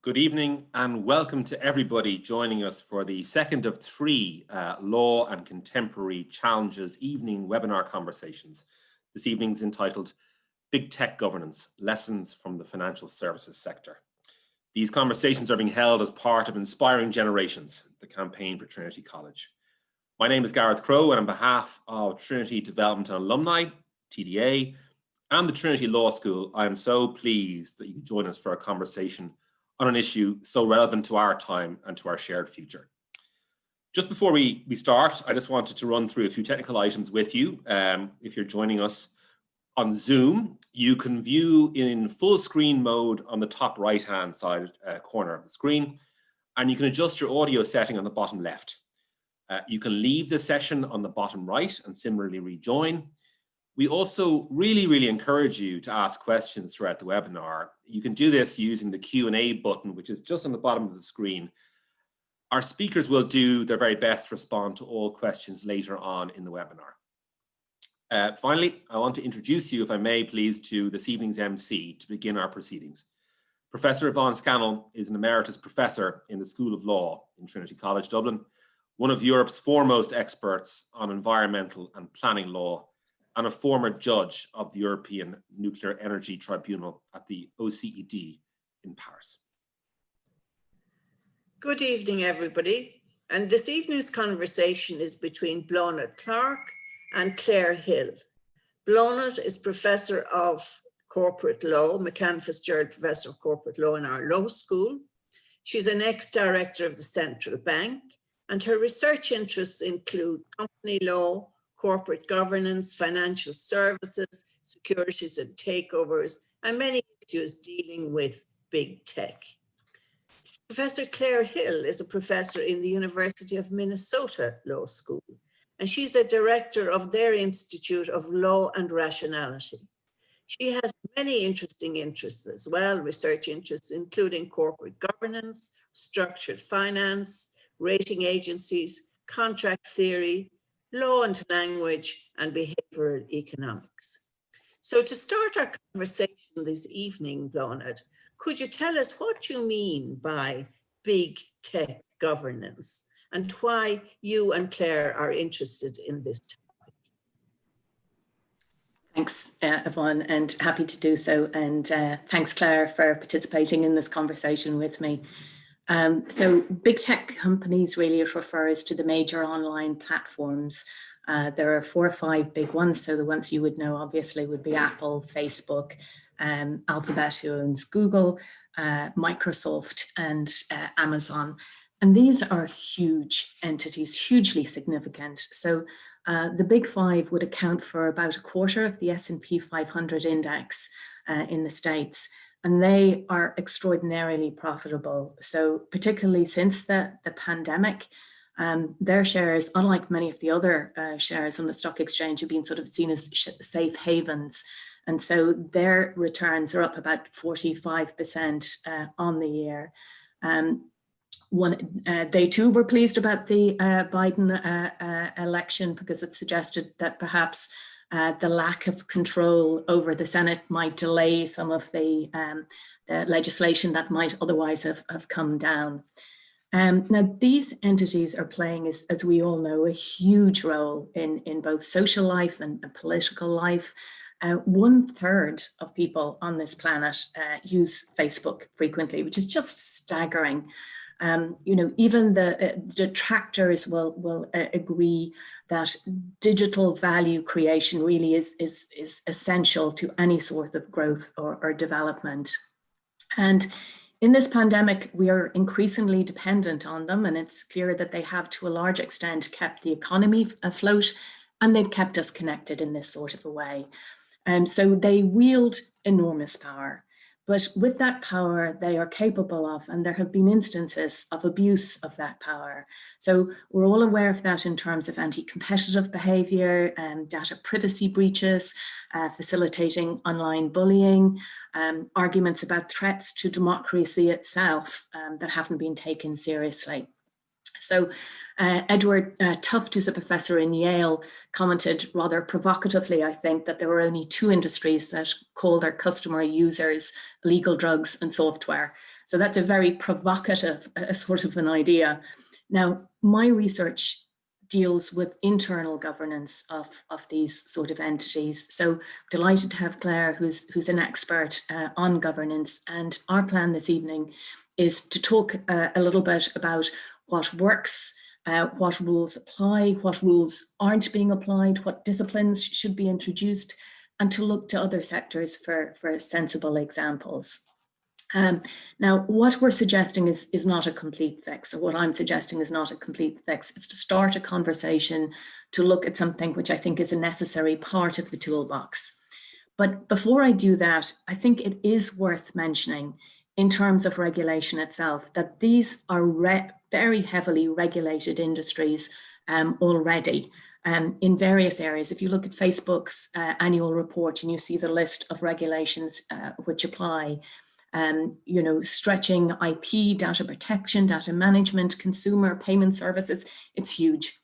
Good evening and welcome to everybody joining us for the second of three Law and Contemporary Challenges evening webinar conversations. This evening's entitled Big Tech Governance, Lessons from the Financial Services Sector. These conversations are being held as part of Inspiring Generations, the campaign for Trinity College. My name is Gareth Crowe, and on behalf of Trinity Development and Alumni, TDA, and the Trinity Law School, I am so pleased that you can join us for a conversation on an issue so relevant to our time and to our shared future. Just before we start, I just wanted to run through a few technical items with you. If you're joining us on Zoom, you can view in full screen mode on the top right-hand side corner of the screen, and you can adjust your audio setting on the bottom left. You can leave the session on the bottom right and similarly rejoin. We also really encourage you to ask questions throughout the webinar. You can do this using the Q&A button, which is just on the bottom of the screen. Our speakers will do their very best to respond to all questions later on in the webinar. Finally, I want to introduce you, if I may please, to this evening's MC to begin our proceedings. Professor Yvonne Scannell is an emeritus professor in the School of Law in Trinity College, Dublin, one of Europe's foremost experts on environmental and planning law, and a former judge of the European Nuclear Energy Tribunal at the OCED in Paris. Good evening, everybody. And this evening's conversation is between Prof Clarke and Claire Hill. Prof is Professor of Corporate Law, McCann Fitzgerald Professor of Corporate Law in our law school. She's an ex-director of the Central Bank, and her research interests include company law, corporate governance, financial services, securities and takeovers, and many issues dealing with big tech. Professor Claire Hill is a professor in the University of Minnesota Law School, and she's a director of their Institute of Law and Rationality. She has many interesting interests as well, research interests including corporate governance, structured finance, rating agencies, contract theory, law and language, and behavioral economics. So to start our conversation this evening, Prof, could you tell us what you mean by big tech governance and why you and Claire are interested in this topic? Thanks, Yvonne, and happy to do so. And thanks, Claire, for participating in this conversation with me. So big tech companies really refers to the major online platforms. There are 4 or 5 big ones. So the ones you would know obviously would be Apple, Facebook, Alphabet, who owns Google, Microsoft, and Amazon. And these are huge entities, hugely significant. So the big 5 would account for about 1/4 of the S&P 500 index in the States. And they are extraordinarily profitable. So particularly since the pandemic, their shares, unlike many of the other shares on the stock exchange, have been sort of seen as safe havens. And so their returns are up about 45% on the year. They too were pleased about the Biden election because it suggested that perhaps the lack of control over the Senate might delay some of the legislation that might otherwise have come down. Now, these entities are playing, as we all know, a huge role in both social life and political life. 1/3 of people on this planet use Facebook frequently, which is just staggering. Even the detractors will agree that digital value creation really is essential to any sort of growth or development. And in this pandemic, we are increasingly dependent on them, and it's clear that they have, to a large extent, kept the economy afloat, and they've kept us connected in this sort of a way. So they wield enormous power. But with that power, they are capable of, and there have been instances of abuse of that power. So we're all aware of that in terms of anti-competitive behavior, data privacy breaches, facilitating online bullying, arguments about threats to democracy itself that haven't been taken seriously. So Edward Tufte, who's a professor in Yale, commented rather provocatively, I think, that there were only 2 industries that call their customer users legal drugs and software. So that's a very provocative sort of an idea. Now, my research deals with internal governance of these sort of entities. So delighted to have Claire, who's an expert on governance. And our plan this evening is to talk a little bit about what works, what rules apply, what rules aren't being applied, what disciplines should be introduced, and to look to other sectors for sensible examples. Now, what we're suggesting is not a complete fix. So what I'm suggesting is not a complete fix. It's to start a conversation to look at something which I think is a necessary part of the toolbox. But before I do that, I think it is worth mentioning in terms of regulation itself that these are very heavily regulated industries already. In various areas. If you look at Facebook's annual report and you see the list of regulations which apply, you know, stretching IP, data protection, data management, consumer payment services, it's huge.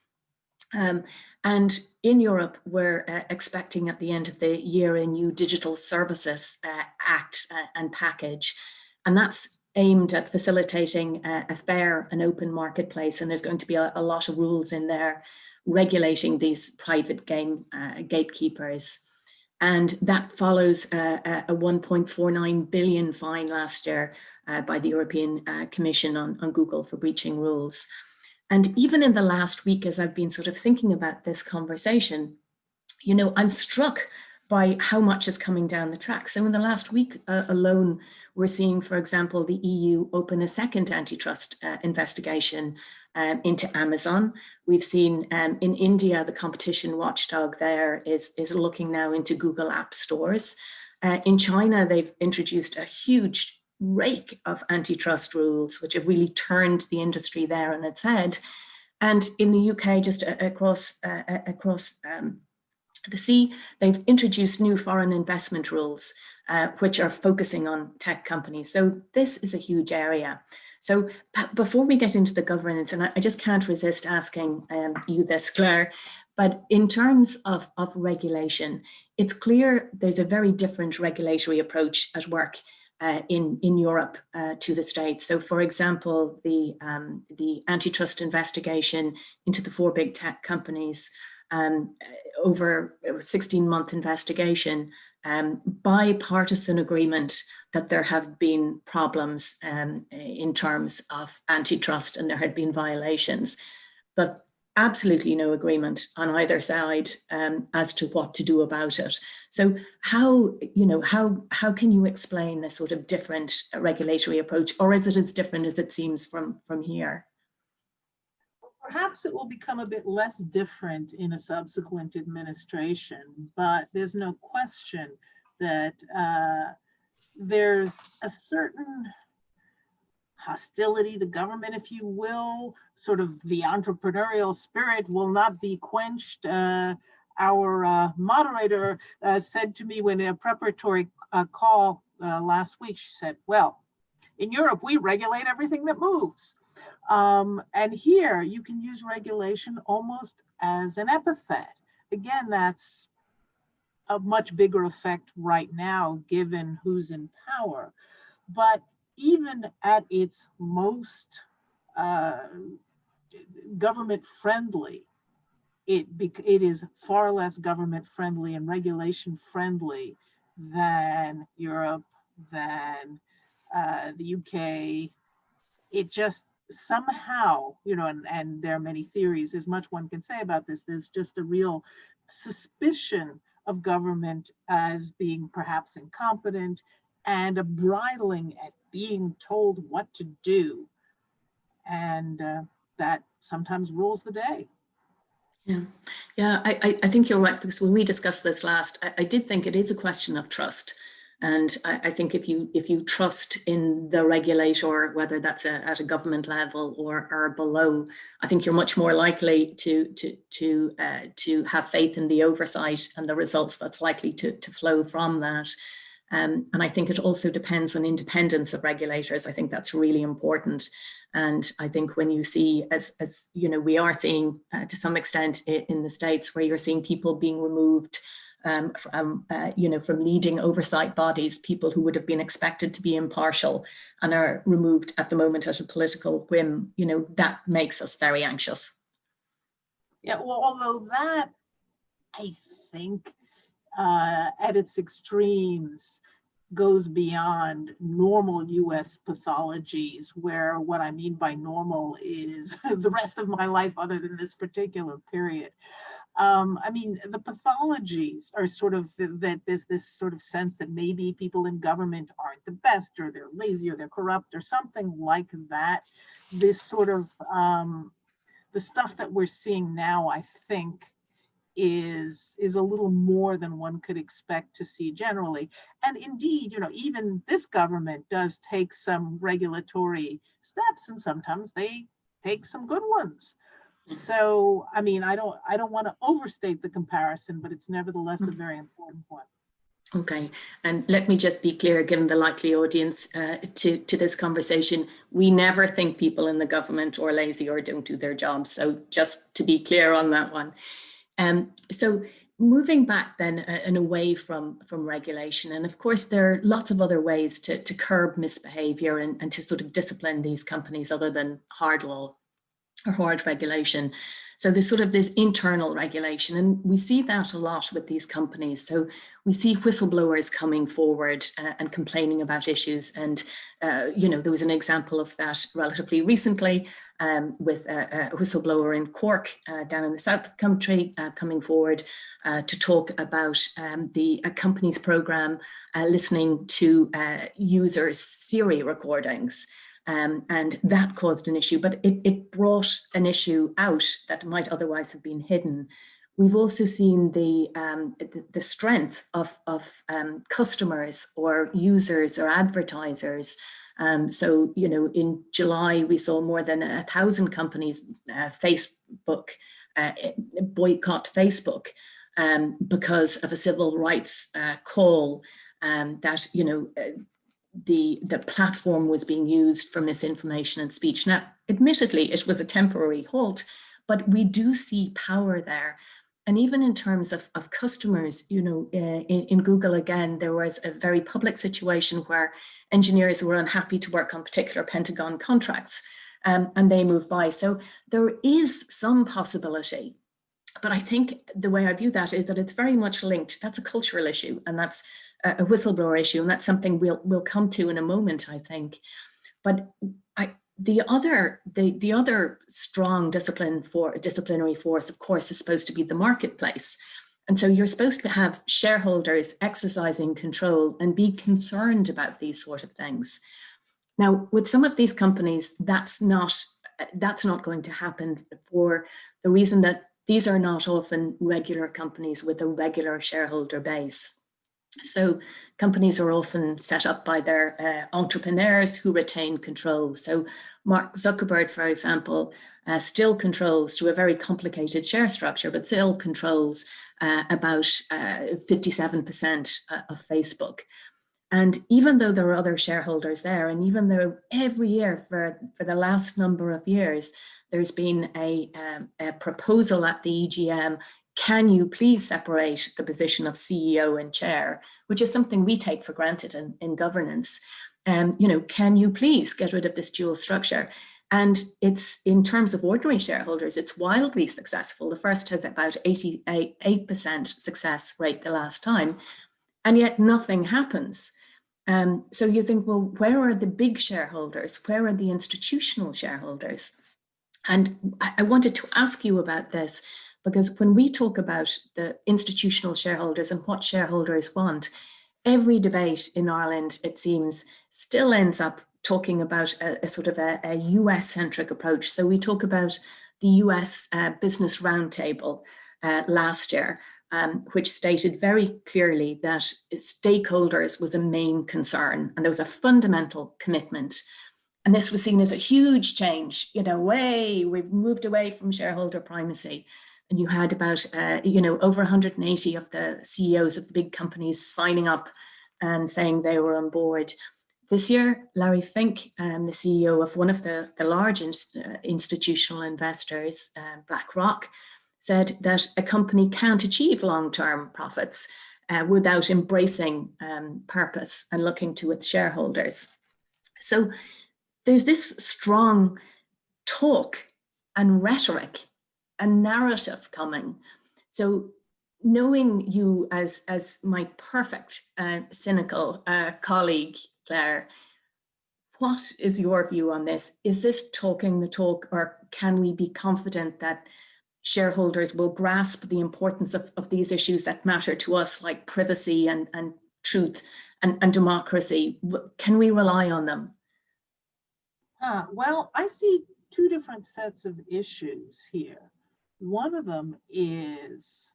And in Europe, we're expecting at the end of the year a new Digital Services Act and package, and that's aimed at facilitating a fair and open marketplace, and there's going to be a lot of rules in there regulating these private game gatekeepers. And that follows a 1.49 billion fine last year by the European Commission on Google for breaching rules. And even in the last week, as I've been sort of thinking about this conversation, you know, I'm struck by how much is coming down the track. So in the last week alone, we're seeing, for example, the EU open a second antitrust investigation into Amazon. We've seen in India, the competition watchdog there is looking now into Google App Stores. In China, they've introduced a huge rake of antitrust rules, which have really turned the industry there on its head. And in the UK, just across the sea, they've introduced new foreign investment rules, which are focusing on tech companies. So this is a huge area. So before we get into the governance, and I just can't resist asking you this, Claire, but in terms of regulation, it's clear there's a very different regulatory approach at work in Europe to the States. So for example, the antitrust investigation into the 4 big tech companies, over a 16-month investigation, bipartisan agreement that there have been problems in terms of antitrust and there had been violations, but absolutely no agreement on either side as to what to do about it. So how can you explain this sort of different regulatory approach, or is it as different as it seems from here? Perhaps it will become a bit less different in a subsequent administration, but there's no question that there's a certain hostility to government, if you will, sort of the entrepreneurial spirit will not be quenched. Our moderator said to me when in a preparatory call last week, she said, well, in Europe, we regulate everything that moves. And here you can use regulation almost as an epithet. Again, that's a much bigger effect right now, given who's in power. But even at its most government friendly, it is far less government friendly and regulation friendly than Europe, than the UK. It just somehow, you know, and there are many theories, as much one can say about this, there's just a real suspicion of government as being perhaps incompetent and a bridling at being told what to do. And that sometimes rules the day. Yeah, I think you're right, because when we discussed this last, I did think it is a question of trust. And I think if you trust in the regulator, whether that's at a government level or below, I think you're much more likely to have faith in the oversight and the results that's likely to flow from that. And I think it also depends on independence of regulators. I think that's really important. And I think when you see, as you know, we are seeing to some extent in the States, where you're seeing people being removed from leading oversight bodies, people who would have been expected to be impartial and are removed at the moment at a political whim, that makes us very anxious. Yeah, well, although that, I think, at its extremes, goes beyond normal US pathologies, where what I mean by normal is the rest of my life other than this particular period. I mean, the pathologies are sort of that there's this sort of sense that maybe people in government aren't the best, or they're lazy, or they're corrupt, or something like that. This sort of, the stuff that we're seeing now, I think, is a little more than one could expect to see generally. And indeed, even this government does take some regulatory steps, and sometimes they take some good ones. So, I mean, I don't want to overstate the comparison, but it's nevertheless a very important one. Okay, and let me just be clear, given the likely audience to this conversation, we never think people in the government are lazy or don't do their jobs. So just to be clear on that one. So moving back then and away from regulation, and of course there are lots of other ways to curb misbehavior and to sort of discipline these companies other than hard law or hard regulation. So there's sort of this internal regulation, and we see that a lot with these companies. So we see whistleblowers coming forward and complaining about issues. And, there was an example of that relatively recently with a whistleblower in Cork, down in the south of the country, coming forward to talk about the company's program listening to users' Siri recordings. And that caused an issue, but it brought an issue out that might otherwise have been hidden. We've also seen the strength of customers or users or advertisers. So, in July, we saw more than 1,000 companies boycott Facebook because of a civil rights call that, the platform was being used for misinformation and speech. Now, admittedly, it was a temporary halt, but we do see power there. And even in terms of customers, in Google, again, there was a very public situation where engineers were unhappy to work on particular Pentagon contracts, and they moved by. So there is some possibility. But I think the way I view that is that it's very much linked. That's a cultural issue, and that's a whistleblower issue, and that's something we'll come to in a moment, I think. But the other strong disciplinary force, of course, is supposed to be the marketplace. And so you're supposed to have shareholders exercising control and be concerned about these sort of things. Now, with some of these companies, that's not going to happen for the reason that these are not often regular companies with a regular shareholder base. So companies are often set up by their entrepreneurs who retain control. So Mark Zuckerberg, for example, still controls, through a very complicated share structure, but still controls about 57% of Facebook. And even though there are other shareholders there, and even though every year for the last number of years, there's been a proposal at the EGM, can you please separate the position of CEO and chair, which is something we take for granted in governance. Can you please get rid of this dual structure? And it's, in terms of ordinary shareholders, it's wildly successful. The first has about 88% success rate the last time, and yet nothing happens. So you think, well, where are the big shareholders? Where are the institutional shareholders? And I wanted to ask you about this, because when we talk about the institutional shareholders and what shareholders want, every debate in Ireland, it seems, still ends up talking about a sort of a US-centric approach. So we talk about the US Business Roundtable last year, which stated very clearly that stakeholders was a main concern, and there was a fundamental commitment. And this was seen as a huge change, we've moved away from shareholder primacy. And you had about, over 180 of the CEOs of the big companies signing up and saying they were on board. This year, Larry Fink, the CEO of one of the large institutional investors, BlackRock, said that a company can't achieve long-term profits without embracing purpose and looking to its shareholders. So there's this strong talk and rhetoric and narrative coming. So knowing you as my perfect cynical colleague, Claire, what is your view on this? Is this talking the talk, or can we be confident that shareholders will grasp the importance of these issues that matter to us, like privacy and truth and democracy? Can we rely on them? Well, I see two different sets of issues here. One of them is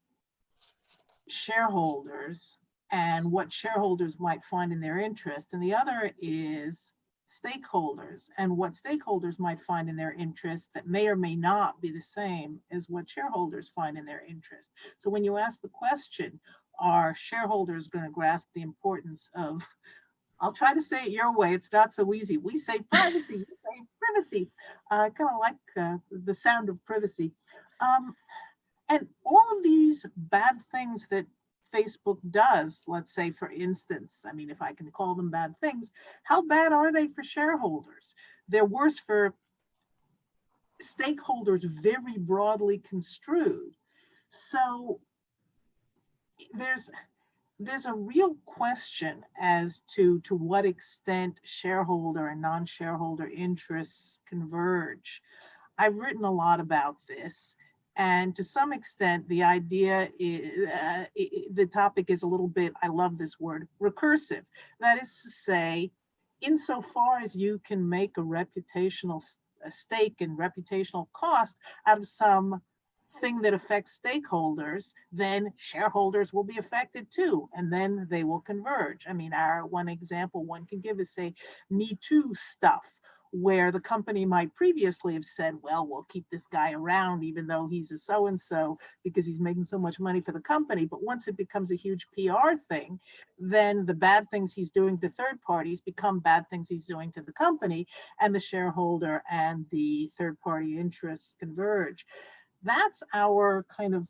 shareholders and what shareholders might find in their interest, and the other is stakeholders and what stakeholders might find in their interest that may or may not be the same as what shareholders find in their interest. So when you ask the question, are shareholders going to grasp the importance of, I'll try to say it your way, it's not so easy. We say privacy, you say privacy. I kind of like the sound of privacy. And all of these bad things that Facebook does, let's say, for instance, I mean, if I can call them bad things, how bad are they for shareholders? They're worse for stakeholders, very broadly construed. So there's a real question as to what extent shareholder and non-shareholder interests converge. I've written a lot about this. And to some extent, the idea is, the topic is a little bit, I love this word, recursive. That is to say, insofar as you can make a reputational stake and reputational cost out of some thing that affects stakeholders, then shareholders will be affected too, and then they will converge. I mean, one example one can give is, say, Me Too stuff, where the company might previously have said, well, we'll keep this guy around even though he's a so-and-so because he's making so much money for the company. But once it becomes a huge PR thing, then the bad things he's doing to third parties become bad things he's doing to the company, and the shareholder and the third party interests converge. That's our kind of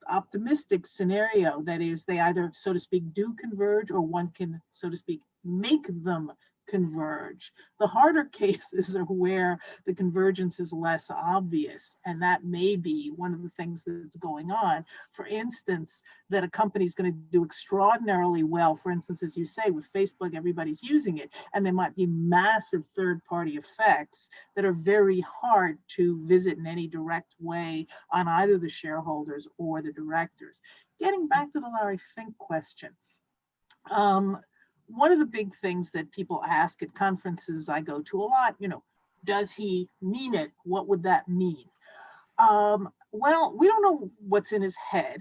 optimistic scenario. That is, they either, so to speak, do converge, or one can, so to speak, make them converge. The harder cases are where the convergence is less obvious, and that may be one of the things that's going on. For instance, that a company is going to do extraordinarily well, for instance, as you say, with Facebook, everybody's using it, and there might be massive third-party effects that are very hard to visit in any direct way on either the shareholders or the directors. Getting back to the Larry Fink question, one of the big things that people ask at conferences I go to a lot, does he mean it? What would that mean? Well, we don't know what's in his head.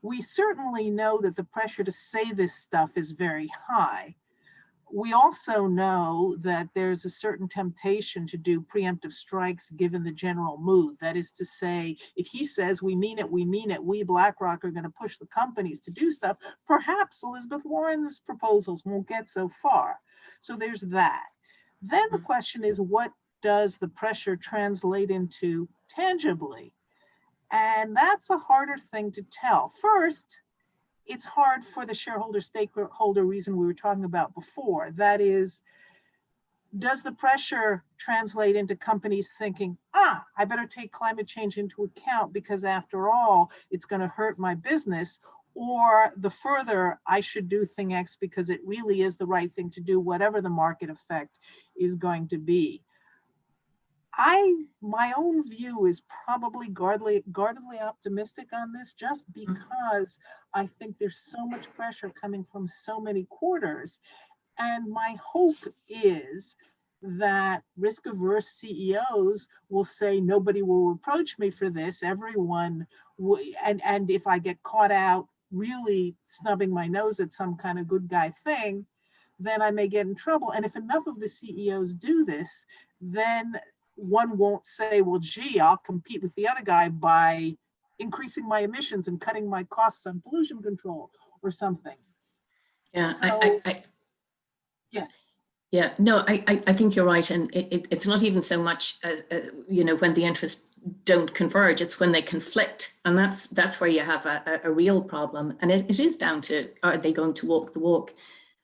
We certainly know that the pressure to say this stuff is very high. We also know that there's a certain temptation to do preemptive strikes given the general mood. That is to say, if he says we mean it, we BlackRock are going to push the companies to do stuff, perhaps Elizabeth Warren's proposals won't get so far. So there's that. Then the question is, what does the pressure translate into tangibly? And that's a harder thing to tell. First, it's hard for the shareholder stakeholder reason we were talking about before. That is, does the pressure translate into companies thinking, I better take climate change into account because after all, it's going to hurt my business, or the further, I should do thing X because it really is the right thing to do, whatever the market effect is going to be. My own view is probably guardedly optimistic on this, just because I think there's so much pressure coming from so many quarters. And my hope is that risk-averse CEOs will say, nobody will reproach me for this. Everyone, and if I get caught out really snubbing my nose at some kind of good guy thing, then I may get in trouble. And if enough of the CEOs do this, then one won't say, well, gee, I'll compete with the other guy by increasing my emissions and cutting my costs on pollution control or something. Yeah, so, yes. Yeah, no, I think you're right. And it's not even so much, when the interest don't converge, it's when they conflict. And that's where you have a real problem. And it is down to, are they going to walk the walk?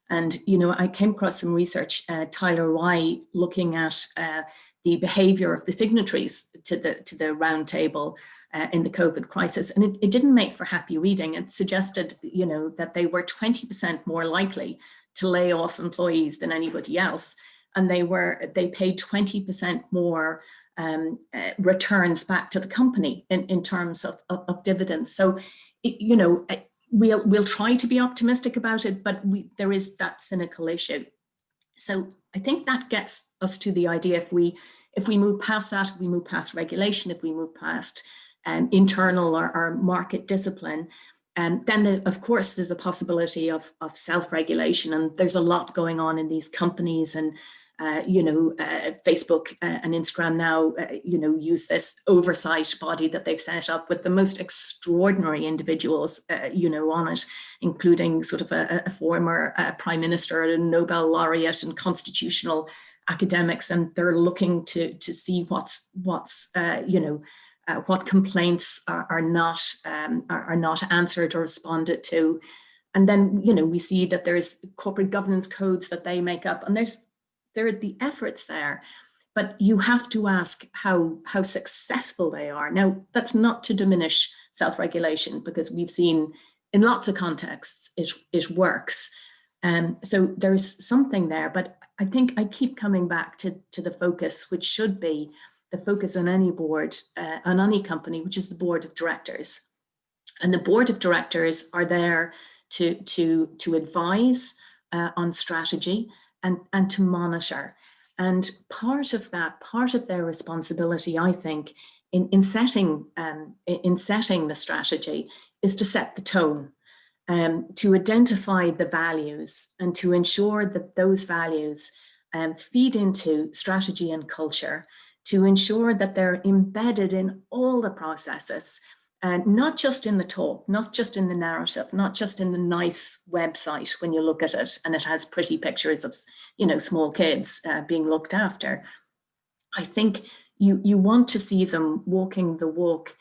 And, you know, I came across some research, Tyler Rye, looking at the behavior of the signatories to the roundtable in the COVID crisis. And it didn't make for happy reading. It suggested, you know, that they were 20% more likely to lay off employees than anybody else. And they paid 20% more returns back to the company in terms of dividends. So, you know, we'll try to be optimistic about it, but there is that cynical issue. So I think that gets us to the idea, if we move past that, if we move past regulation, if we move past internal or market discipline, then of course there's the possibility of self-regulation, and there's a lot going on in these companies. And you know, Facebook and Instagram now, you know, use this oversight body that they've set up with the most extraordinary individuals, you know, on it, including sort of a former prime minister, a Nobel laureate, and constitutional academics. And they're looking to see what's you know, what complaints are not answered or responded to. And then, you know, we see that there's corporate governance codes that they make up, and there are the efforts there, but you have to ask how successful they are. Now, that's not to diminish self-regulation, because we've seen in lots of contexts it works. So there's something there, but I think I keep coming back to the focus, which should be the focus on any board, on any company, which is the board of directors. And the board of directors are there to advise on strategy, and to monitor. And part of their responsibility, I think, in setting the strategy, is to set the tone, to identify the values, and to ensure that those values feed into strategy and culture, to ensure that they're embedded in all the processes. And not just in the talk, not just in the narrative, not just in the nice website when you look at it and it has pretty pictures of, you know, small kids being looked after. I think you want to see them walking the walk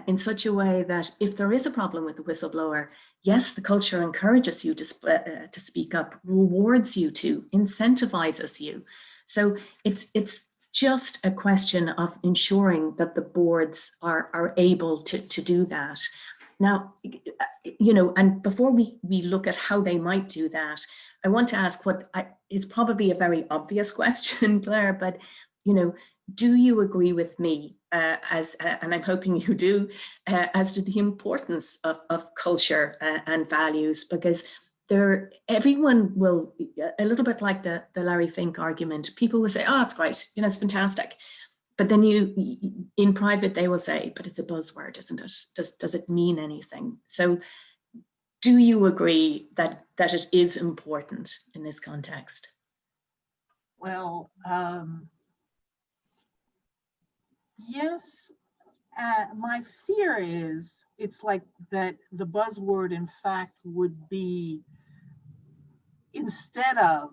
in such a way that if there is a problem with the whistleblower, yes, the culture encourages you to speak up, rewards you to, incentivizes you. So it's just a question of ensuring that the boards are able to do that. Now, you know, and before we look at how they might do that, I want to ask what is probably a very obvious question, Claire, but, you know, do you agree with me, and I'm hoping you do, as to the importance of culture and values? Because everyone will, a little bit like the Larry Fink argument, people will say, oh, it's great, you know, it's fantastic. But then in private, they will say, but it's a buzzword, isn't it? Does it mean anything? So do you agree that it is important in this context? Well, yes. My fear is it's like that the buzzword, in fact, would be, instead of,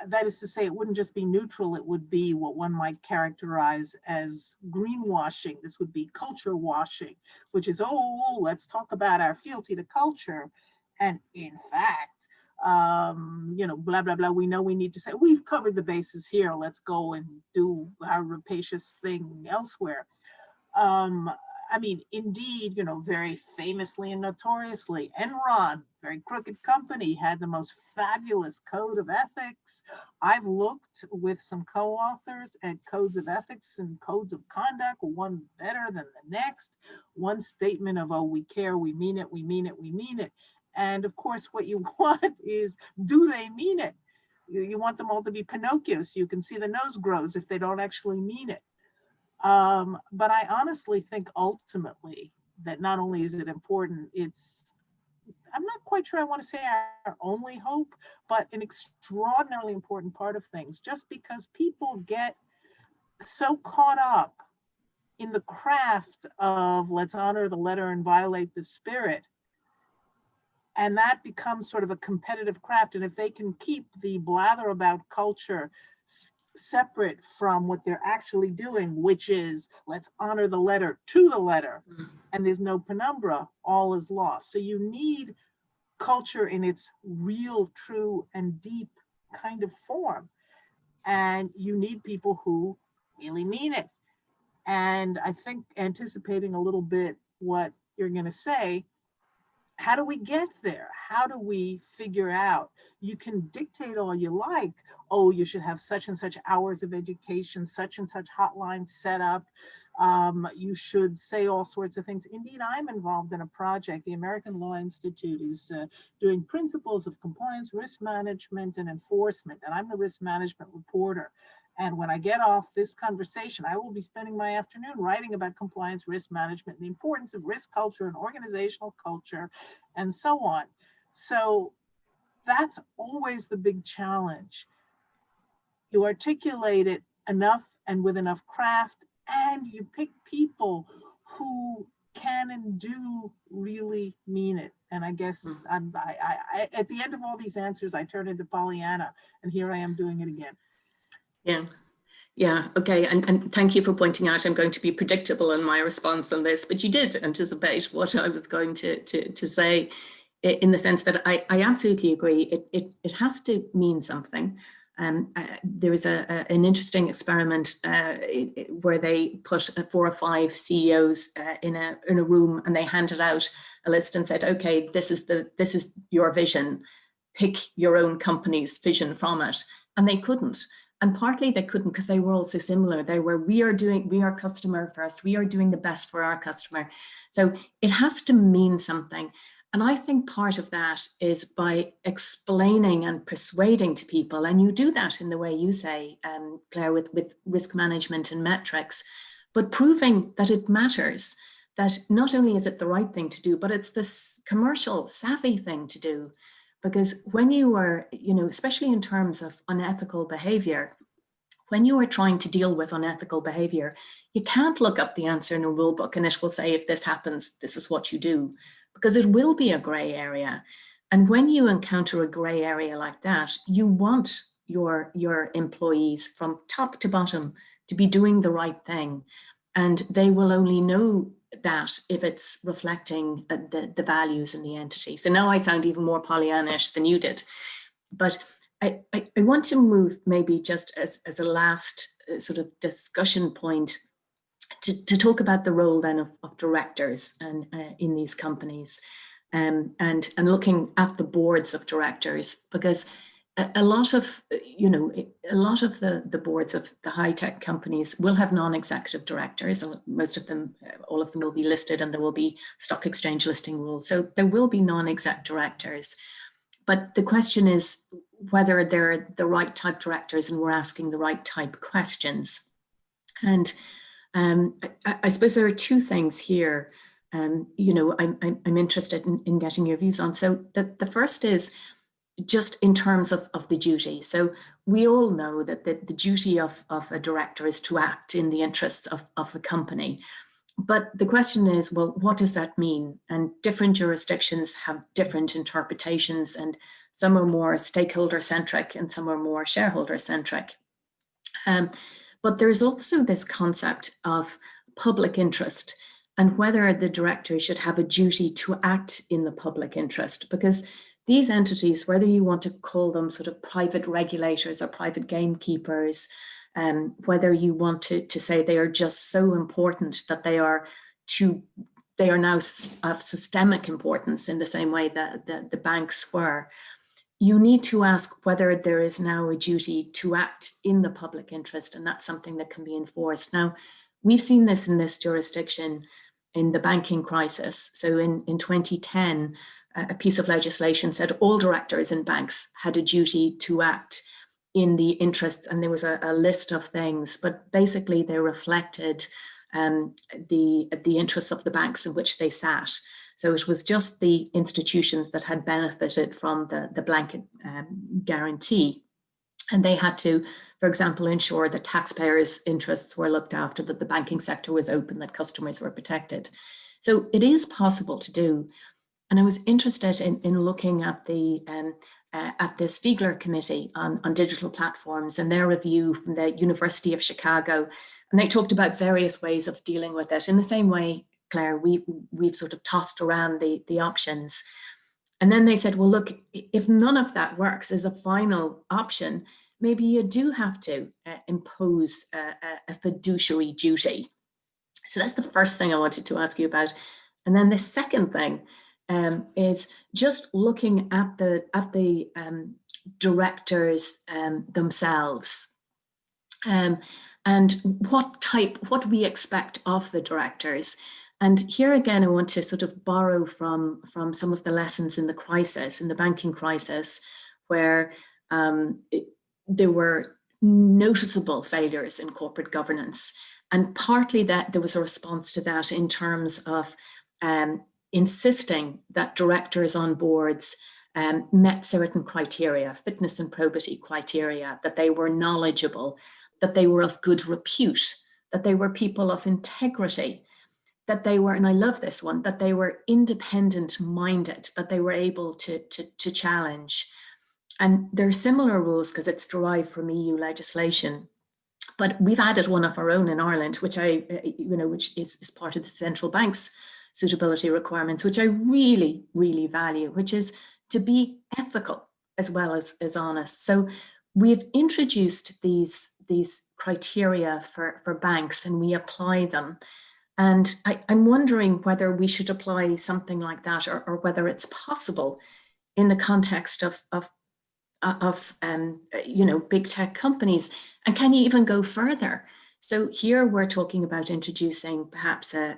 that is to say, it wouldn't just be neutral, it would be what one might characterize as greenwashing. This would be culture washing, which is, oh, let's talk about our fealty to culture. And in fact, you know, blah, blah, blah, we know we need to say, we've covered the bases here, let's go and do our rapacious thing elsewhere. I mean, indeed, you know, very famously and notoriously, Enron, very crooked company, had the most fabulous code of ethics. I've looked with some co-authors at codes of ethics and codes of conduct, one better than the next. One statement of, oh, we care, we mean it, we mean it, we mean it. And of course, what you want is, do they mean it? You want them all to be Pinocchio so you can see the nose grows if they don't actually mean it. But I honestly think ultimately that not only is it important, it's, I'm not quite sure I want to say our only hope, but an extraordinarily important part of things, just because people get so caught up in the craft of let's honor the letter and violate the spirit. And that becomes sort of a competitive craft. And if they can keep the blather about culture separate from what they're actually doing, which is let's honor the letter to the letter, and there's no penumbra, all is lost. So you need culture in its real, true, and deep kind of form. And you need people who really mean it. And I think, anticipating a little bit what you're going to say, how do we get there? How do we figure out? You can dictate all you like. Oh, you should have such and such hours of education, such and such hotlines set up. You should say all sorts of things. Indeed, I'm involved in a project. The American Law Institute is doing principles of compliance, risk management, and enforcement. And I'm the risk management reporter. And when I get off this conversation, I will be spending my afternoon writing about compliance, risk management, and the importance of risk culture and organizational culture, and so on. So that's always the big challenge. You articulate it enough and with enough craft, and you pick people who can and do really mean it. And I guess I at the end of all these answers, I turn into Pollyanna, and here I am doing it again. Yeah, okay, and thank you for pointing out I'm going to be predictable in my response on this, but you did anticipate what I was going to say, in the sense that I absolutely agree. It has to mean something. There was an interesting experiment where they put 4 or 5 CEOs in a room, and they handed out a list and said, okay, this is your vision. Pick your own company's vision from it. And they couldn't. And partly they couldn't because they were all so similar. They were, we are customer first. We are doing the best for our customer. So it has to mean something. And I think part of that is by explaining and persuading to people. And you do that in the way you say, Claire, with risk management and metrics, but proving that it matters, that not only is it the right thing to do, but it's this commercial savvy thing to do. Because when you are, especially in terms of unethical behavior, when you are trying to deal with unethical behavior, you can't look up the answer in a rule book and it will say, if this happens, this is what you do, because it will be a gray area. And when you encounter a gray area like that, you want your employees from top to bottom to be doing the right thing. And they will only know that if it's reflecting the values in the entity. So now I sound even more Pollyannish than you did. But I want to move maybe just as a last sort of discussion point to talk about the role then of directors and in these companies, and looking at the boards of directors, because a lot of the boards of the high-tech companies will have non-executive directors, and most of them, all of them will be listed, and there will be stock exchange listing rules. So there will be non-exec directors. But the question is whether they're the right type directors and we're asking the right type questions. And I suppose there are 2 things here, I'm interested in getting your views on. So the first is just in terms of the duty. So we all know that the duty of a director is to act in the interests of the company. But the question is, well, what does that mean? And different jurisdictions have different interpretations, and some are more stakeholder centric and some are more shareholder centric. But there's also this concept of public interest and whether the director should have a duty to act in the public interest, because these entities, whether you want to call them sort of private regulators or private gamekeepers, whether you want to say they are just so important that they are now of systemic importance in the same way that the banks were, you need to ask whether there is now a duty to act in the public interest, and that's something that can be enforced. Now, we've seen this in this jurisdiction in the banking crisis. So in 2010, a piece of legislation said all directors in banks had a duty to act in the interests, and there was a list of things, but basically they reflected the interests of the banks in which they sat. So it was just the institutions that had benefited from the blanket guarantee. And they had to, for example, ensure that taxpayers' interests were looked after, that the banking sector was open, that customers were protected. So it is possible to do. And I was interested in looking at the at the Stiegler Committee on Digital Platforms and their review from the University of Chicago. And they talked about various ways of dealing with it. In the same way, Claire, we've sort of tossed around the options. And then they said, well, look, if none of that works as a final option, maybe you do have to impose a fiduciary duty. So that's the first thing I wanted to ask you about. And then the second thing is just looking at the directors themselves. And what we expect of the directors. And here again, I want to sort of borrow from some of the lessons in the crisis, in the banking crisis, where there were noticeable failures in corporate governance. And partly that there was a response to that in terms of insisting that directors on boards met certain criteria, fitness and probity criteria, that they were knowledgeable, that they were of good repute, that they were people of integrity, that they were, and I love this one, that they were independent minded, that they were able to challenge. And there are similar rules because it's derived from EU legislation. But we've added one of our own in Ireland, which which is part of the central bank's suitability requirements, which I really, really value, which is to be ethical as well as honest. So we've introduced these criteria for banks and we apply them. And I'm wondering whether we should apply something like that or whether it's possible in the context of big tech companies. And can you even go further? So here we're talking about introducing perhaps a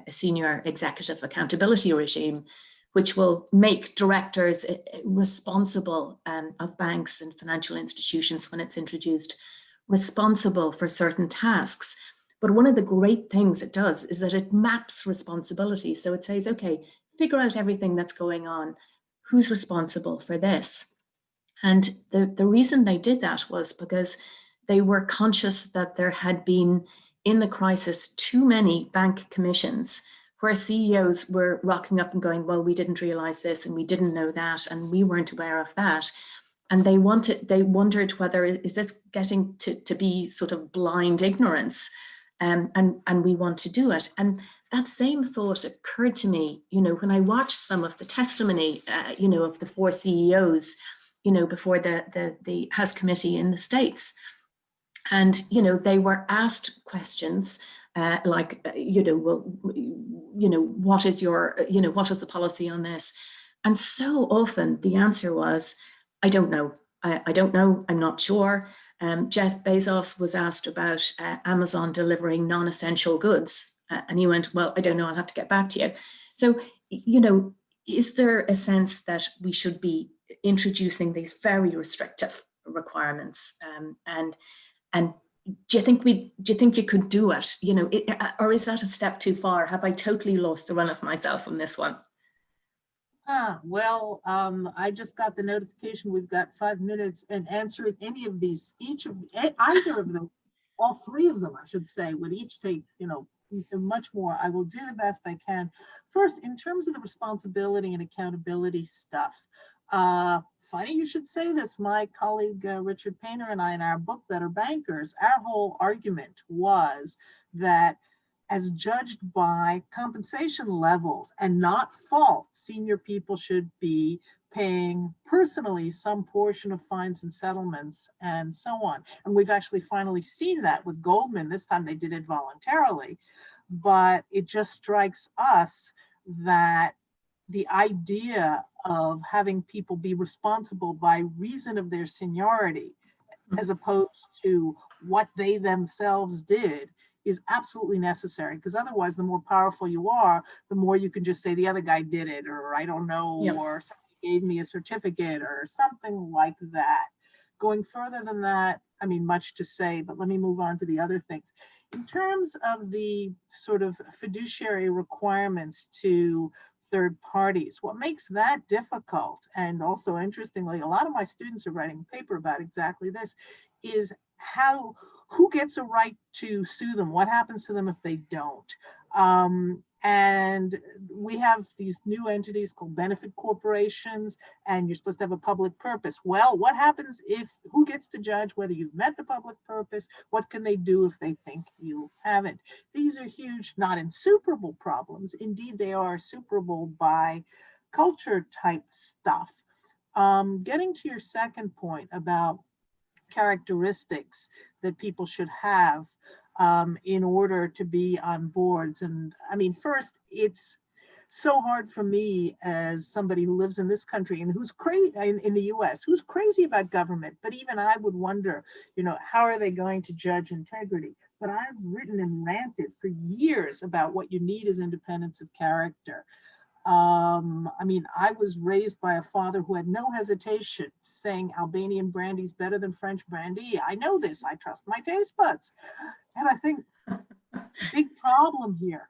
senior executive accountability regime, which will make directors responsible of banks and financial institutions when it's introduced, responsible for certain tasks. But one of the great things it does is that it maps responsibility. So it says, okay, figure out everything that's going on. Who's responsible for this? And the reason they did that was because they were conscious that there had been, in the crisis, too many bank commissions where CEOs were rocking up and going, well, we didn't realize this and we didn't know that and we weren't aware of that. And they wondered whether, is this getting to be sort of blind ignorance? And we want to do it. And that same thought occurred to me, when I watched some of the testimony, of the 4 CEOs, before the House Committee in the States. And, they were asked questions like, what is the policy on this? And so often the answer was, I don't know. I don't know. I'm not sure. Jeff Bezos was asked about Amazon delivering non-essential goods. And he went, well, I don't know. I'll have to get back to you. So, is there a sense that we should be introducing these very restrictive requirements? And do you think you could do it? Or is that a step too far? Have I totally lost the run of myself on this one? I just got the notification we've got 5 minutes, and answering any of these, either of them, all 3 of them, I should say, would each take, much more. I will do the best I can. First, in terms of the responsibility and accountability stuff, funny you should say this. My colleague Richard Painter and I, in our book, Better Bankers, our whole argument was that as judged by compensation levels and not fault, senior people should be paying personally some portion of fines and settlements and so on. And we've actually finally seen that with Goldman. This time they did it voluntarily, but it just strikes us that the idea of having people be responsible by reason of their seniority, as opposed to what they themselves did, is absolutely necessary, because otherwise the more powerful you are, the more you can just say the other guy did it, or I don't know, or somebody gave me a certificate or something like that. Going further than that, I mean, much to say, but let me move on to the other things. In terms of the sort of fiduciary requirements to third parties, what makes that difficult, and also interestingly, a lot of my students are writing a paper about exactly this, is who gets a right to sue them? What happens to them if they don't? And we have these new entities called benefit corporations, and you're supposed to have a public purpose. Well, what happens if, who gets to judge whether you've met the public purpose? What can they do if they think you haven't? These are huge, not insuperable problems. Indeed, they are superable by culture type stuff. Getting to your second point about characteristics that people should have in order to be on boards. And I mean, first, it's so hard for me as somebody who lives in this country and who's crazy in the US, who's crazy about government, but even I would wonder, you know, how are they going to judge integrity? But I've written and ranted for years about what you need is independence of character. I mean, I was raised by a father who had no hesitation saying Albanian brandy is better than French brandy. I know this, I trust my taste buds. And I think the big problem here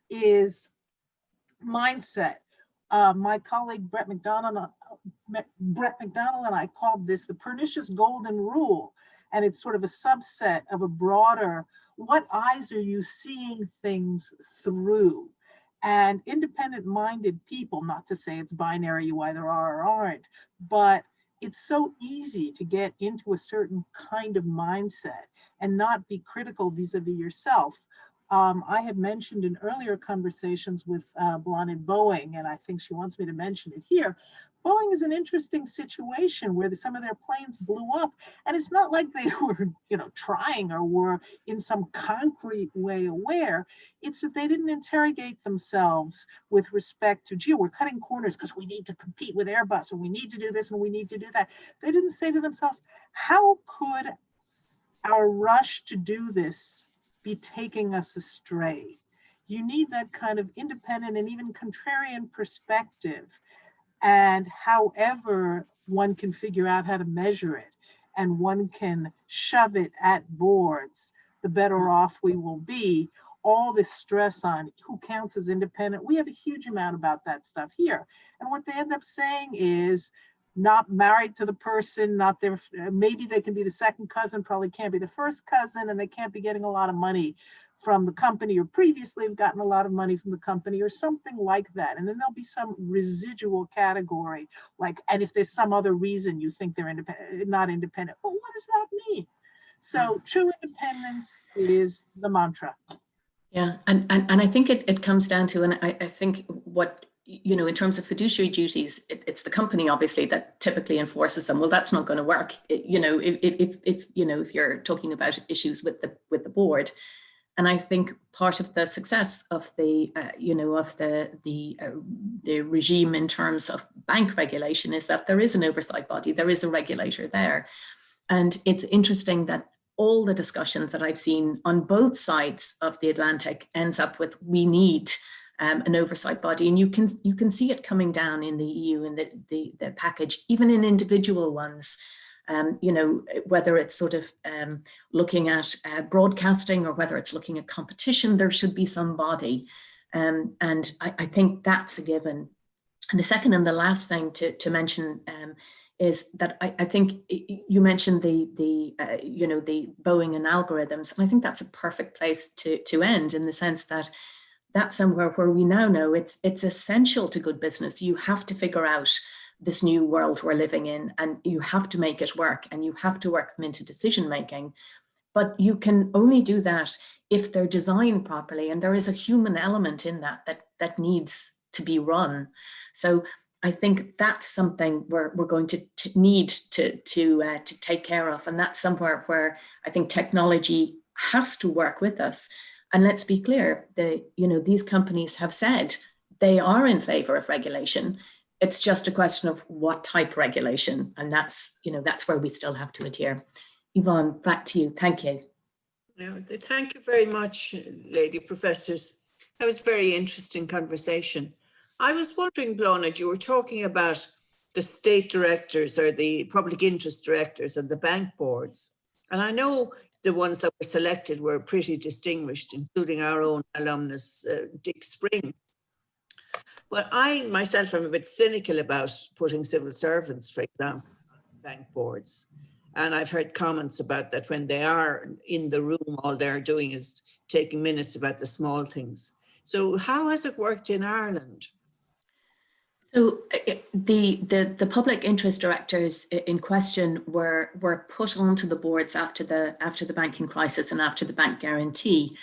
is mindset. My colleague Brett McDonald and I called this the pernicious golden rule. And it's sort of a subset of a broader, what eyes are you seeing things through? And independent-minded people, not to say it's binary, you either are or aren't, but it's so easy to get into a certain kind of mindset and not be critical vis-a-vis yourself. I had mentioned in earlier conversations with Blonde Boeing, and I think she wants me to mention it here. Boeing is an interesting situation where some of their planes blew up, and it's not like they were, you know, trying or were in some concrete way aware. It's that they didn't interrogate themselves with respect to, gee, we're cutting corners because we need to compete with Airbus, and we need to do this, and we need to do that. They didn't say to themselves, how could our rush to do this be taking us astray? You need that kind of independent and even contrarian perspective. And however one can figure out how to measure it and one can shove it at boards, the better off we will be. All this stress on who counts as independent, we have a huge amount about that stuff here. And what they end up saying is, not married to the person, not their, maybe they can be the second cousin, probably can't be the first cousin, and they can't be getting a lot of money from the company, or previously have gotten a lot of money from the company, or something like that. And then there'll be some residual category, like, and if there's some other reason you think they're not independent, well, what does that mean? So true independence is the mantra. Yeah, and I think it comes down to, and I think what, you know, in terms of fiduciary duties, it's the company obviously that typically enforces them. Well, that's not going to work. You know, if you know, if you're talking about issues with the board. And I think part of the success of the, you know, of the regime in terms of bank regulation is that there is an oversight body, there is a regulator there. And it's interesting that all the discussions that I've seen on both sides of the Atlantic ends up with, we need an oversight body. And you can see it coming down in the EU in the package, even in individual ones. You know, whether it's sort of looking at broadcasting or whether it's looking at competition, there should be some body. And I think that's a given. And the second and the last thing to mention is that I think you mentioned you know, the Boeing and algorithms, and I think that's a perfect place to end, in the sense that that's somewhere where we now know it's essential to good business. You have to figure out this new world we're living in, and you have to make it work, and you have to work them into decision making. But you can only do that if they're designed properly, and there is a human element in that needs to be run. So I think that's something we're going to need to take care of, and that's somewhere where I think technology has to work with us. And let's be clear, you know, these companies have said they are in favor of regulation. It's just a question of what type regulation, and that's, you know, that's where we still have to adhere. Yvonne, back to you. Thank you. Yeah, thank you very much, lady professors. That was a very interesting conversation. I was wondering, Blonde, you were talking about the state directors or the public interest directors and the bank boards. And I know the ones that were selected were pretty distinguished, including our own alumnus, Dick Spring. Well, I myself am a bit cynical about putting civil servants, for example, on bank boards. And I've heard comments about that when they are in the room, all they're doing is taking minutes about the small things. So how has it worked in Ireland? So the public interest directors in question were put onto the boards after the banking crisis and after the bank guarantee,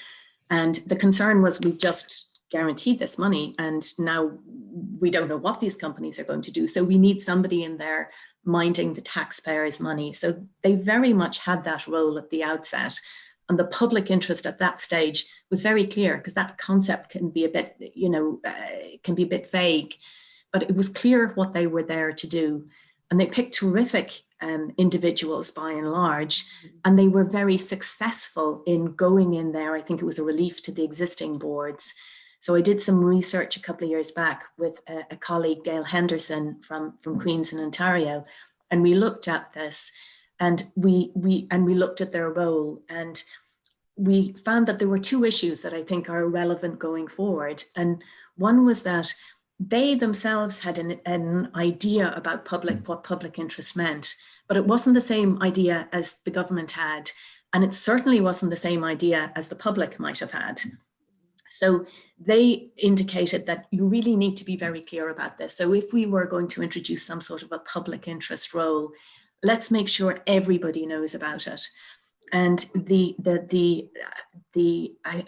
and the concern was we just guaranteed this money and now we don't know what these companies are going to do. So we need somebody in there minding the taxpayers' money. So they very much had that role at the outset. And the public interest at that stage was very clear, because that concept can be a bit, can be a bit vague, but it was clear what they were there to do. And they picked terrific individuals by and large, and they were very successful in going in there. I think it was a relief to the existing boards. So I did some research a couple of years back with a colleague, Gail Henderson from Queens in Ontario, and we looked at this, and we looked at their role, and we found that there were two issues that I think are relevant going forward. And one was that they themselves had an idea about what public interest meant, but it wasn't the same idea as the government had, and it certainly wasn't the same idea as the public might have had. So they indicated that you really need to be very clear about this. So if we were going to introduce some sort of a public interest role, let's make sure everybody knows about it. And I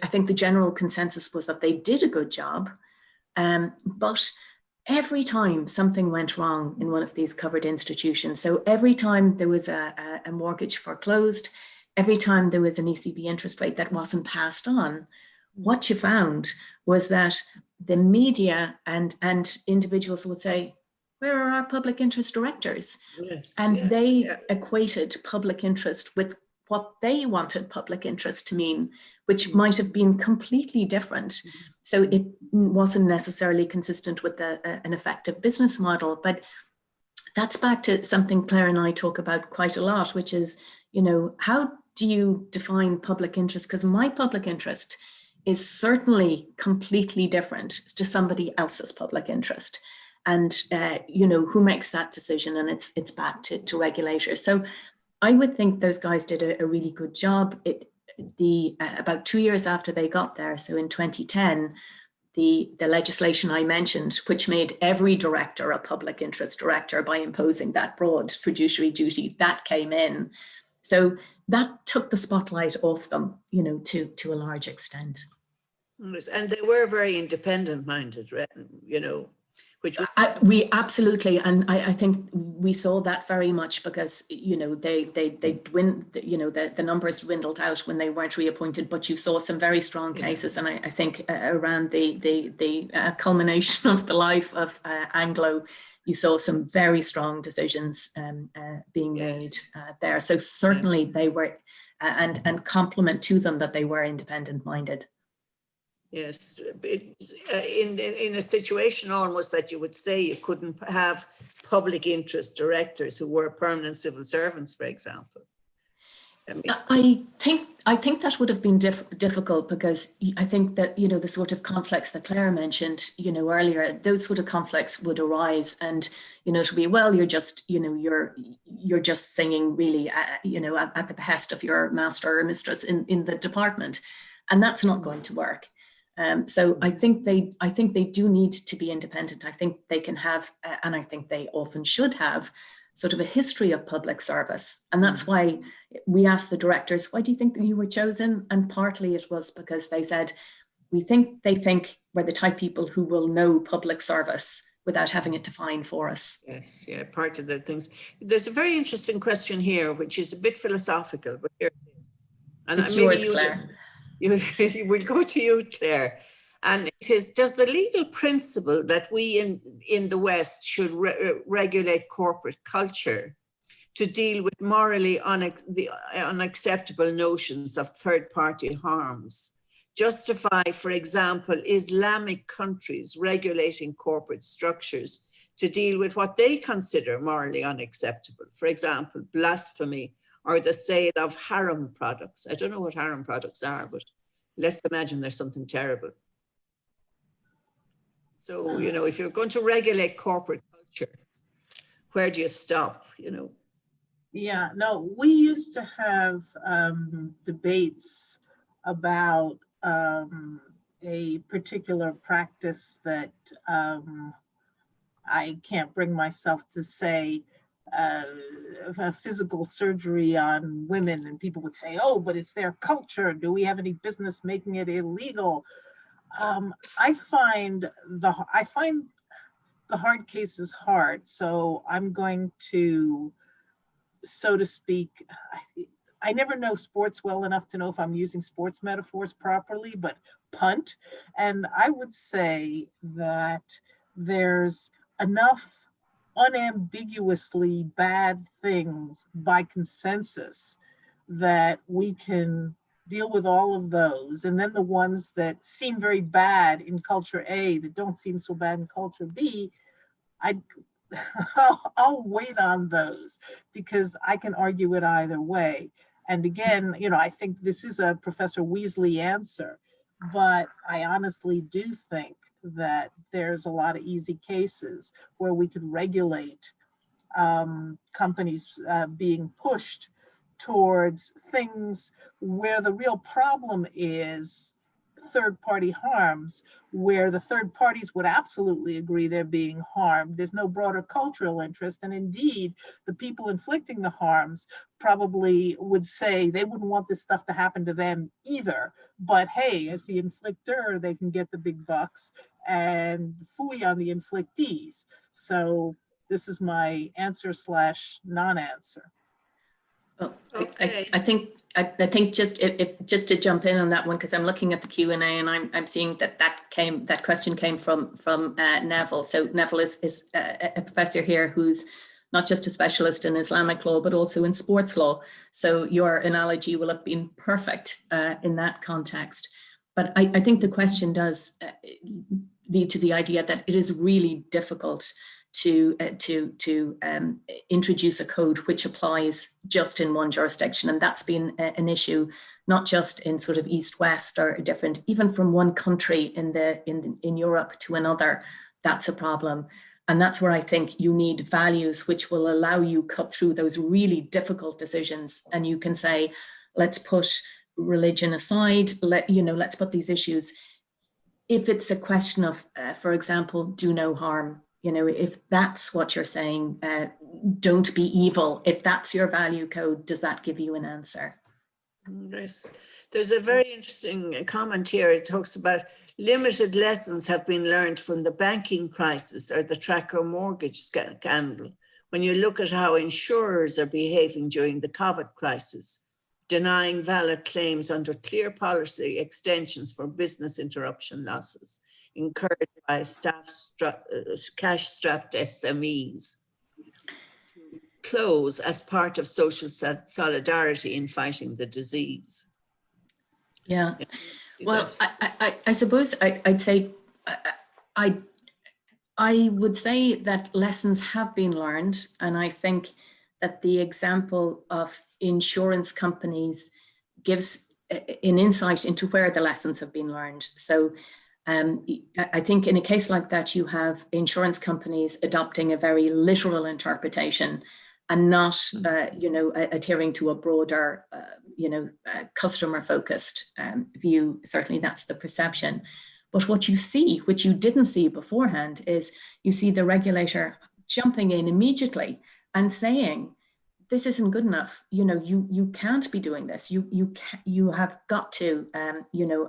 think the general consensus was that they did a good job, but every time something went wrong in one of these covered institutions, so every time there was a mortgage foreclosed, every time there was an ECB interest rate that wasn't passed on, what you found was that the media and individuals would say, where are our public interest directors? Yes, and they equated public interest with what they wanted public interest to mean, which might have been completely different. So it wasn't necessarily consistent with an effective business model. But that's back to something Claire and I talk about quite a lot, which is, how do you define public interest? Because my public interest is certainly completely different to somebody else's public interest. And, who makes that decision? And it's back to regulators. So I would think those guys did a really good job. About 2 years after they got there, so in 2010, the legislation I mentioned, which made every director a public interest director by imposing that broad fiduciary duty, that came in. So that took the spotlight off them, to a large extent. And they were very independent minded, which was we absolutely, and I think we saw that very much because the numbers dwindled out when they weren't reappointed, but you saw some very strong cases, and I think around the culmination of the life of Anglo, you saw some very strong decisions being made there. So certainly they were, and compliment to them that they were independent minded. Yes, in a situation almost that you would say you couldn't have public interest directors who were permanent civil servants, for example. I think that would have been difficult, because I think that, the sort of conflicts that Claire mentioned, earlier, those sort of conflicts would arise, and, to be, well, you're just, you're just singing really, at the behest of your master or mistress in the department, and that's not going to work. So I think they do need to be independent. I think they can have, and I think they often should have, sort of a history of public service. And that's why we asked the directors, why do you think that you were chosen? And partly it was because they said, they think we're the type of people who will know public service without having it defined for us. Yes, yeah, part of the things. There's a very interesting question here, which is a bit philosophical, but here it is. And it's yours, Claire. We'll go to you, Claire. And it is, does the legal principle that we in the West should regulate corporate culture to deal with morally unacceptable notions of third-party harms justify, for example, Islamic countries regulating corporate structures to deal with what they consider morally unacceptable? For example, blasphemy, or the sale of haram products. I don't know what haram products are, but let's imagine there's something terrible. So, if you're going to regulate corporate culture, where do you stop, Yeah, no, we used to have debates about a particular practice that I can't bring myself to say a physical surgery on women, and people would say, oh, but it's their culture. Do we have any business making it illegal? I find the hard cases hard. So I'm going to, so to speak, I never know sports well enough to know if I'm using sports metaphors properly, but punt. And I would say that there's enough unambiguously bad things by consensus that we can deal with all of those. And then the ones that seem very bad in culture A that don't seem so bad in culture B, I'll wait on those because I can argue it either way. And again, I think this is a Professor Weasley answer, but I honestly do think that there's a lot of easy cases where we could regulate companies being pushed towards things where the real problem is third-party harms, where the third parties would absolutely agree they're being harmed. There's no broader cultural interest. And indeed, the people inflicting the harms probably would say they wouldn't want this stuff to happen to them either. But hey, as the inflictor, they can get the big bucks and phooey on the inflictees. So this is my answer / non-answer. Well, Okay. I think just just to jump in on that one, because I'm looking at the Q&A and I'm seeing that question came from Neville. So Neville is a professor here who's not just a specialist in Islamic law, but also in sports law. So your analogy will have been perfect in that context. But I think the question does lead to the idea that it is really difficult to introduce a code which applies just in one jurisdiction. And that's been an issue, not just in sort of East-West or different, even from one country in Europe to another, that's a problem. And that's where I think you need values which will allow you cut through those really difficult decisions. And you can say, let's put religion aside, let's put these issues. If it's a question of, for example, do no harm, if that's what you're saying, don't be evil. If that's your value code, does that give you an answer? Yes. There's a very interesting comment here. It talks about limited lessons have been learned from the banking crisis or the tracker mortgage scandal. When you look at how insurers are behaving during the COVID crisis, denying valid claims under clear policy extensions for business interruption losses incurred by cash-strapped SMEs, close as part of social solidarity in fighting the disease. Yeah, well, I suppose I'd say, I would say that lessons have been learned. And I think that the example of insurance companies gives an insight into where the lessons have been learned. So I think in a case like that, you have insurance companies adopting a very literal interpretation and not, adhering to a broader, customer-focused view. Certainly that's the perception. But what you see, which you didn't see beforehand, is you see the regulator jumping in immediately and saying, this isn't good enough. You can't be doing this. You have got to,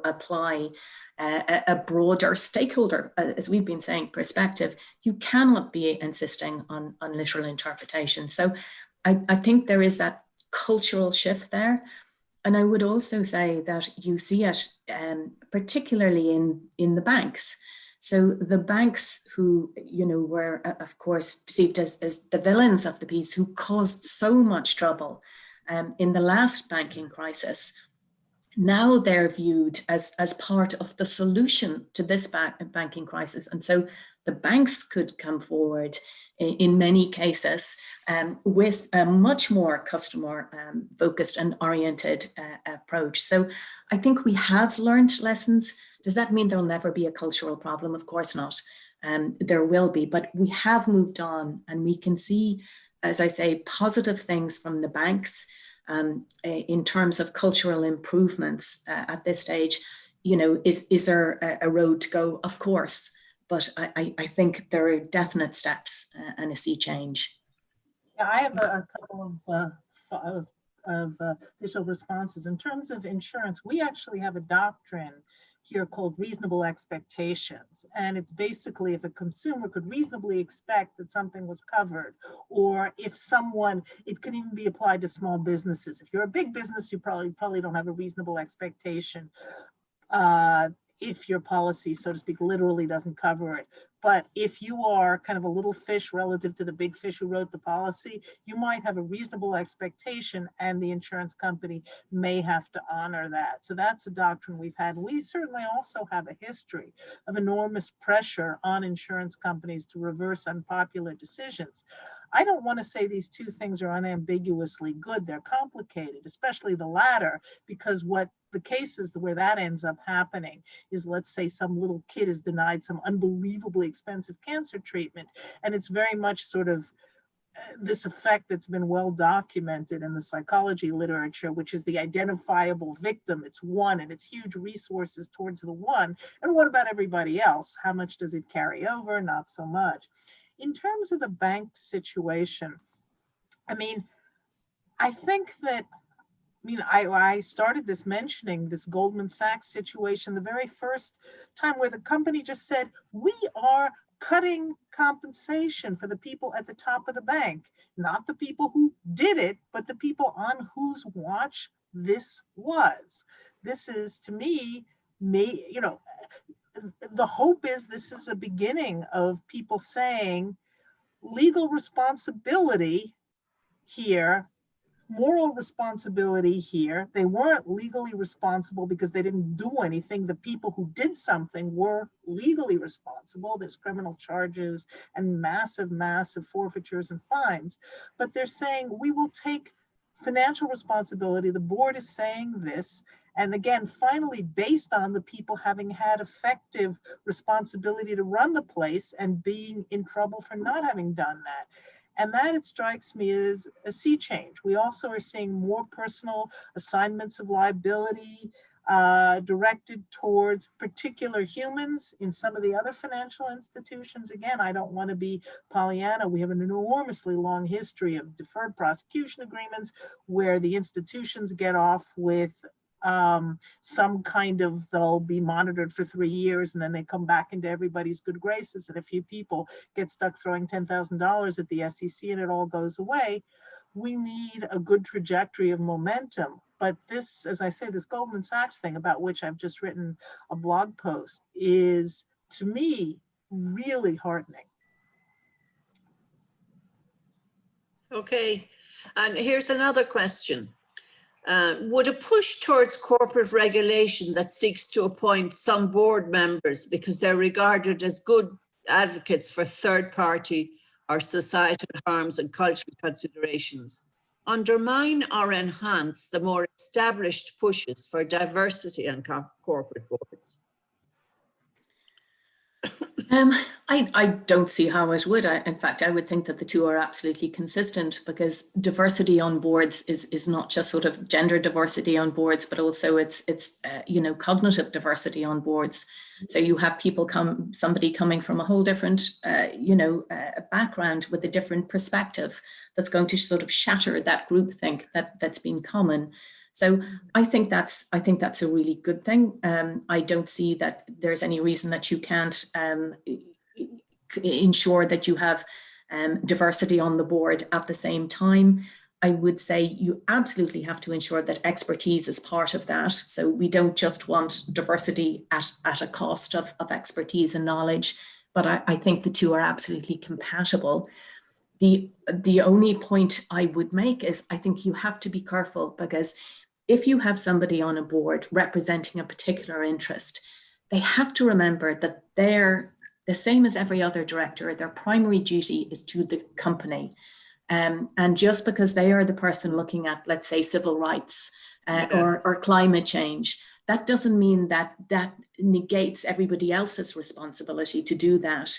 apply a broader stakeholder, as we've been saying, perspective. You cannot be insisting on literal interpretation. So I think there is that cultural shift there. And I would also say that you see it particularly in the banks. So the banks who, were, of course, perceived as the villains of the piece, who caused so much trouble in the last banking crisis, now they're viewed as part of the solution to this banking crisis. And so the banks could come forward in many cases with a much more customer focused and oriented approach. So I think we have learned lessons. Does that mean there'll never be a cultural problem? Of course not. There will be, but we have moved on, and we can see, as I say, positive things from the banks in terms of cultural improvements at this stage. you know, is there a road to go? Of course, but I think there are definite steps and a sea change. Yeah, I have a couple of additional responses. In terms of insurance, we actually have a doctrine here called reasonable expectations. And it's basically if a consumer could reasonably expect that something was covered, or if someone, it could even be applied to small businesses. If you're a big business, you probably don't have a reasonable expectation if your policy, so to speak, literally doesn't cover it. But if you are kind of a little fish relative to the big fish who wrote the policy, you might have a reasonable expectation and the insurance company may have to honor that. So that's a doctrine we've had. We certainly also have a history of enormous pressure on insurance companies to reverse unpopular decisions. I don't want to say these two things are unambiguously good. They're complicated, especially the latter, because what the cases where that ends up happening is, let's say some little kid is denied some unbelievably expensive cancer treatment. And it's very much sort of this effect that's been well documented in the psychology literature, which is the identifiable victim. It's one, and it's huge resources towards the one. And what about everybody else? How much does it carry over? Not so much. In terms of the bank situation, I mean, I think that, I started this mentioning this Goldman Sachs situation the very first time, where the company just said, we are cutting compensation for the people at the top of the bank, not the people who did it, but the people on whose watch this was. This is, to me, the hope is this is a beginning of people saying legal responsibility here, moral responsibility here. They weren't legally responsible because they didn't do anything. The people who did something were legally responsible. There's criminal charges and massive, massive forfeitures and fines. But they're saying we will take financial responsibility. The board is saying this. And again, finally, based on the people having had effective responsibility to run the place and being in trouble for not having done that. And that, it strikes me, is a sea change. We also are seeing more personal assignments of liability directed towards particular humans in some of the other financial institutions. Again, I don't want to be Pollyanna. We have an enormously long history of deferred prosecution agreements where the institutions get off with some kind of, they'll be monitored for 3 years and then they come back into everybody's good graces, and a few people get stuck throwing $10,000 at the SEC and it all goes away. We need a good trajectory of momentum. But this, as I say, this Goldman Sachs thing, about which I've just written a blog post, is, to me, really heartening. Okay, and here's another question. Would a push towards corporate regulation that seeks to appoint some board members because they're regarded as good advocates for third-party or societal harms and cultural considerations undermine or enhance the more established pushes for diversity on corporate boards? I don't see how it would. In fact, I would think that the two are absolutely consistent, because diversity on boards is not just sort of gender diversity on boards, but also it's cognitive diversity on boards. So you have people somebody coming from a whole different background with a different perspective that's going to sort of shatter that groupthink that's been common. So I think that's a really good thing. I don't see that there's any reason that you can't ensure that you have diversity on the board at the same time. I would say you absolutely have to ensure that expertise is part of that. So we don't just want diversity at a cost of expertise and knowledge, but I think the two are absolutely compatible. The only point I would make is I think you have to be careful, because if you have somebody on a board representing a particular interest, they have to remember that they're the same as every other director. Their primary duty is to the company. And just because they are the person looking at, let's say, civil rights or climate change, that doesn't mean that negates everybody else's responsibility to do that.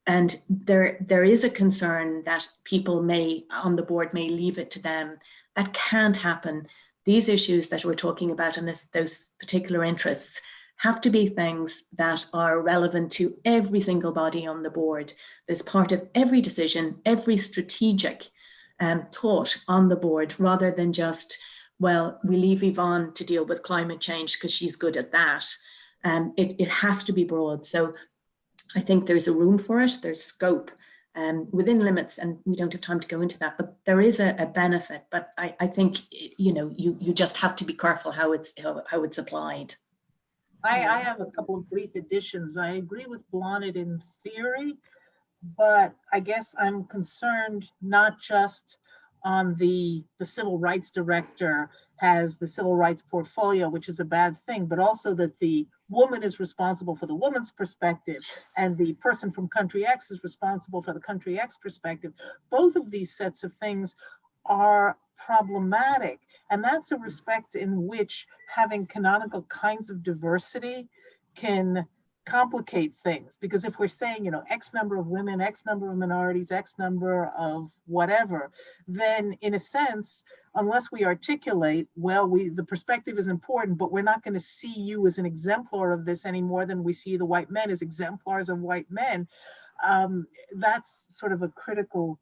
And there is a concern that people on the board may leave it to them. That can't happen. These issues that we're talking about and those particular interests have to be things that are relevant to every single body on the board. There's part of every decision, every strategic thought on the board, rather than just, well, we leave Yvonne to deal with climate change because she's good at that. It has to be broad. So I think there's a room for it, there's scope within limits, and we don't have time to go into that, but there is a benefit. But I think, you know, you just have to be careful how it's applied. I have a couple of brief additions. I agree with Blonit in theory, but I guess I'm concerned not just on the civil rights director has the civil rights portfolio, which is a bad thing, but also that the woman is responsible for the woman's perspective and the person from country X is responsible for the country X perspective. Both of these sets of things are problematic. And that's a respect in which having canonical kinds of diversity can complicate things. Because if we're saying, you know, X number of women, X number of minorities, X number of whatever, then in a sense, unless we articulate, well, the perspective is important, but we're not going to see you as an exemplar of this any more than we see the white men as exemplars of white men. That's sort of a critical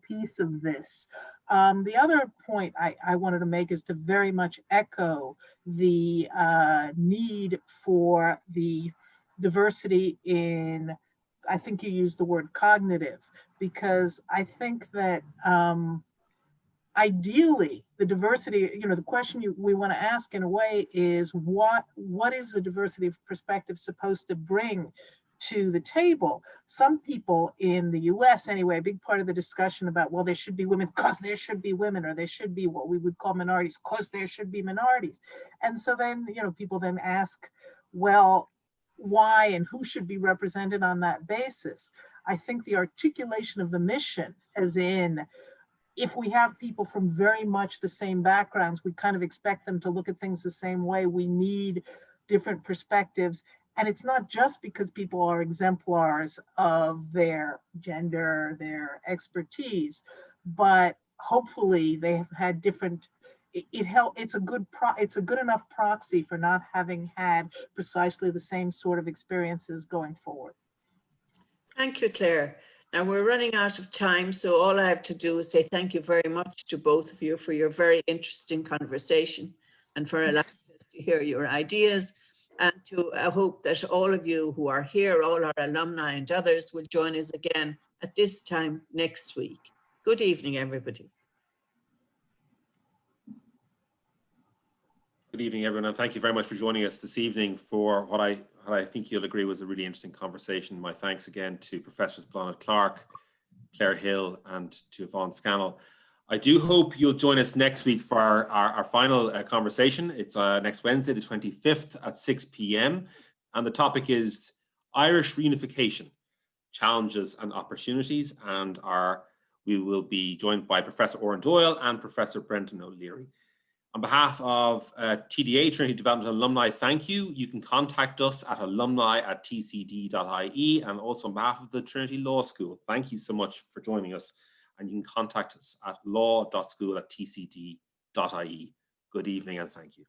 piece of this. The other point I wanted to make is to very much echo the need for the diversity in, I think you used the word cognitive, because I think that ideally the diversity, you know, the question we want to ask in a way is what is the diversity of perspective supposed to bring to the table? Some people in the US anyway, a big part of the discussion about, well, there should be women because there should be women, or there should be what we would call minorities because there should be minorities. And so then, you know, people then ask, well, why and who should be represented on that basis? I think the articulation of the mission, as in, if we have people from very much the same backgrounds, we kind of expect them to look at things the same way. We need different perspectives. And it's not just because people are exemplars of their gender, their expertise, but hopefully they have had different, it's a good enough proxy for not having had precisely the same sort of experiences going forward. Thank you, Claire. Now we're running out of time, so all I have to do is say thank you very much to both of you for your very interesting conversation and for allowing us to hear your ideas, and to hope that all of you who are here, all our alumni and others, will join us again at this time next week. Good evening, everybody. Good evening, everyone, and thank you very much for joining us this evening for what I think you'll agree was a really interesting conversation. My thanks again to Professors Prof Clarke, Claire Hill, and to Yvonne Scannell. I do hope you'll join us next week for our final conversation. It's next Wednesday, the 25th at 6 p.m. And the topic is Irish reunification, challenges and opportunities. And we will be joined by Professor Oran Doyle and Professor Brendan O'Leary. On behalf of TDA, Trinity Development Alumni, thank you. You can contact us at alumni@tcd.ie, and also on behalf of the Trinity Law School, thank you so much for joining us. And you can contact us at law.school@tcd.ie. Good evening and thank you.